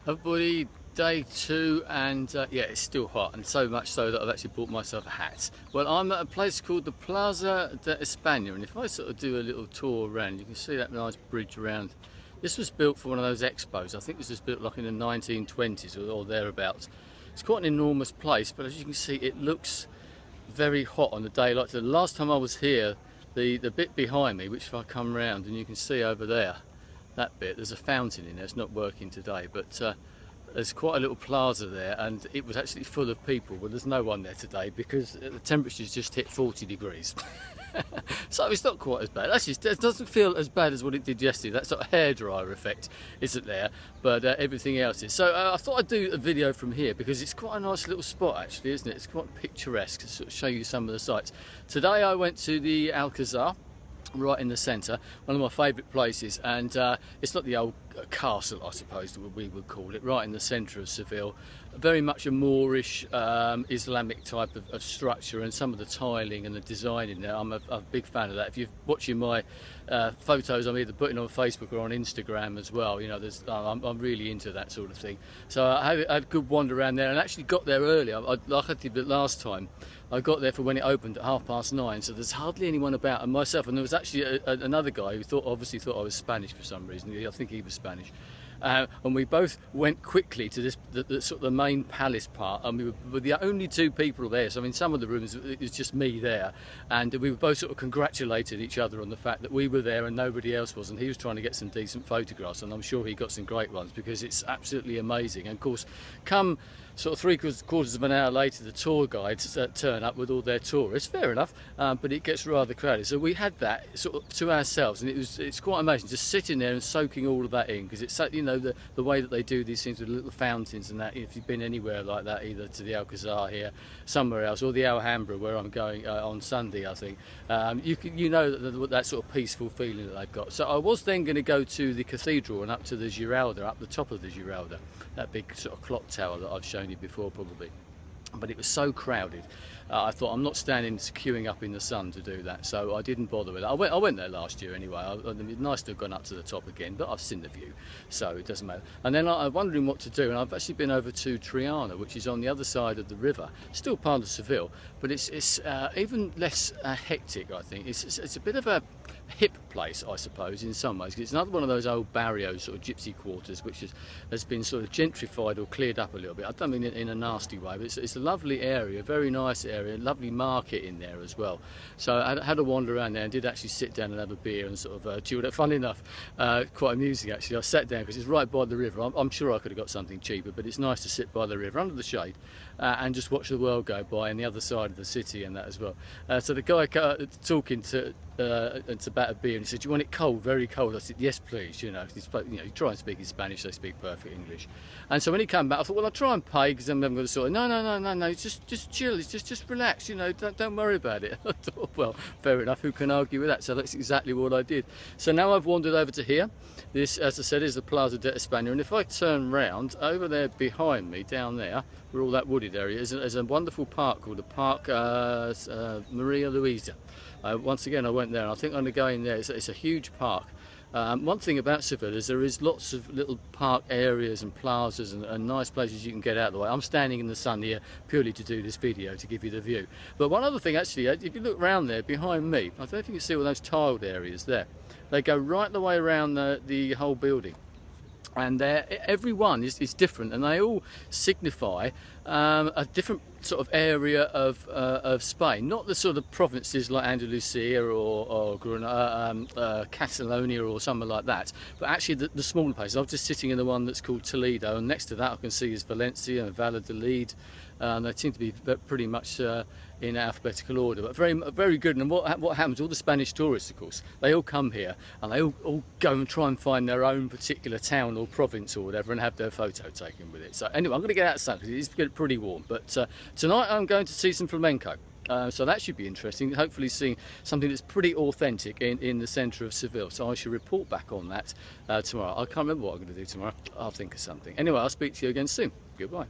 Everybody, day two, and yeah, it's still hot, and so much so that I've actually bought myself a hat. Well, I'm at a place called the Plaza de España, and if I sort of do a little tour around, you can see that nice bridge around. This was built for one of those expos. I think this was built like in the 1920s or thereabouts. It's quite an enormous place, but as you can see, it looks very hot on the day like the last time I was here. The bit behind me, which if I come round, and you can see over there, that bit, there's a fountain in there. It's not working today, but there's quite a little plaza there, and it was actually full of people. Well, there's no one there today because the temperature's just hit 40 degrees. So it's not quite as bad. Actually, it doesn't feel as bad as what it did yesterday. That sort of hairdryer effect isn't there, but everything else is. So I thought I'd do a video from here because it's quite a nice little spot, actually, isn't it? It's quite picturesque to sort of show you some of the sights. Today I went to the Alcazar, right in the centre, one of my favourite places, and it's not the old castle, I suppose we would call it, right in the centre of Seville. Very much a Moorish Islamic type of structure, and some of the tiling and the design in there, I'm a big fan of that. If you're watching my photos, I'm either putting on Facebook or on Instagram as well, you know, I'm really into that sort of thing. So I had a good wander around there, and actually got there early, like I did the last time. I got there for when it opened at 9:30, so there's hardly anyone about, and myself, and there was actually another guy who obviously thought I was Spanish for some reason. I think he was Spanish. And we both went quickly to this the sort of the main palace part, and we were the only two people there. So I mean, some of the rooms it was just me there, and we were both sort of congratulated each other on the fact that we were there and nobody else was. And he was trying to get some decent photographs, and I'm sure he got some great ones because it's absolutely amazing. And of course, come sort of three-quarters of an hour later, the tour guides turn up with all their tourists. Fair enough, but it gets rather crowded. So we had that sort of to ourselves, and it's quite amazing just sitting there and soaking all of that in, because it's, you know, the way that they do these things with little fountains and that. If you've been anywhere like that, either to the Alcazar here, somewhere else, or the Alhambra where I'm going on Sunday, I think, you know that sort of peaceful feeling that they've got. So I was then going to go to the cathedral and up to the Giralda, up the top of the Giralda, that big sort of clock tower that I've shown you before probably. But it was so crowded, I thought I'm not standing queuing up in the sun to do that, so I didn't bother with it. I went there last year anyway. It's nice to have gone up to the top again, but I've seen the view, so it doesn't matter. And then I'm wondering what to do, and I've actually been over to Triana, which is on the other side of the river, still part of Seville, but it's even less hectic, I think. It's a bit of a hip place, I suppose, in some ways. It's another one of those old barrios, sort of gypsy quarters, which has been sort of gentrified or cleared up a little bit. I don't mean it in a nasty way, but it's a lovely area, very nice area, lovely market in there as well. So I had a wander around there and did actually sit down and have a beer and sort of chilled out. Funny enough, quite amusing actually, I sat down because it's right by the river. I'm sure I could have got something cheaper, but it's nice to sit by the river under the shade and just watch the world go by on the other side of the city and that as well. So the guy talking to about a beer, and he said, "Do you want it cold, very cold?" I said, "Yes, please." You know, you try and speak in Spanish, they speak perfect English. And so when he came back, I thought, well, I'll try and pay, because I'm going to sort of, no, just chill, just relax, you know, don't worry about it. I thought, well, fair enough, who can argue with that? So that's exactly what I did. So now I've wandered over to here. This, as I said, is the Plaza de España, and if I turn round, over there behind me, down there, where all that wooded area is, there's a wonderful park called the Park Maria Luisa. Once again, I went there, and I think I'm going to go in there. It's a huge park. One thing about Seville is there is lots of little park areas and plazas and nice places you can get out of the way. I'm standing in the sun here purely to do this video, to give you the view. But one other thing actually, if you look round there behind me, I don't know if you can see all those tiled areas there. They go right the way around the whole building. And every one is different, and they all signify a different sort of area of Spain, not the sort of provinces like Andalusia or Catalonia or something like that, but actually the smaller places. I'm just sitting in the one that's called Toledo, and next to that I can see is Valencia and Valladolid. They seem to be pretty much in alphabetical order, but very good. And what happens, all the Spanish tourists, of course, they all come here and they all go and try and find their own particular town or province or whatever and have their photo taken with it. So anyway, I'm going to get out of the sun because it's pretty warm, but tonight I'm going to see some flamenco. So that should be interesting, hopefully seeing something that's pretty authentic in the centre of Seville. So I should report back on that tomorrow. I can't remember what I'm going to do tomorrow. I'll think of something. Anyway, I'll speak to you again soon. Goodbye.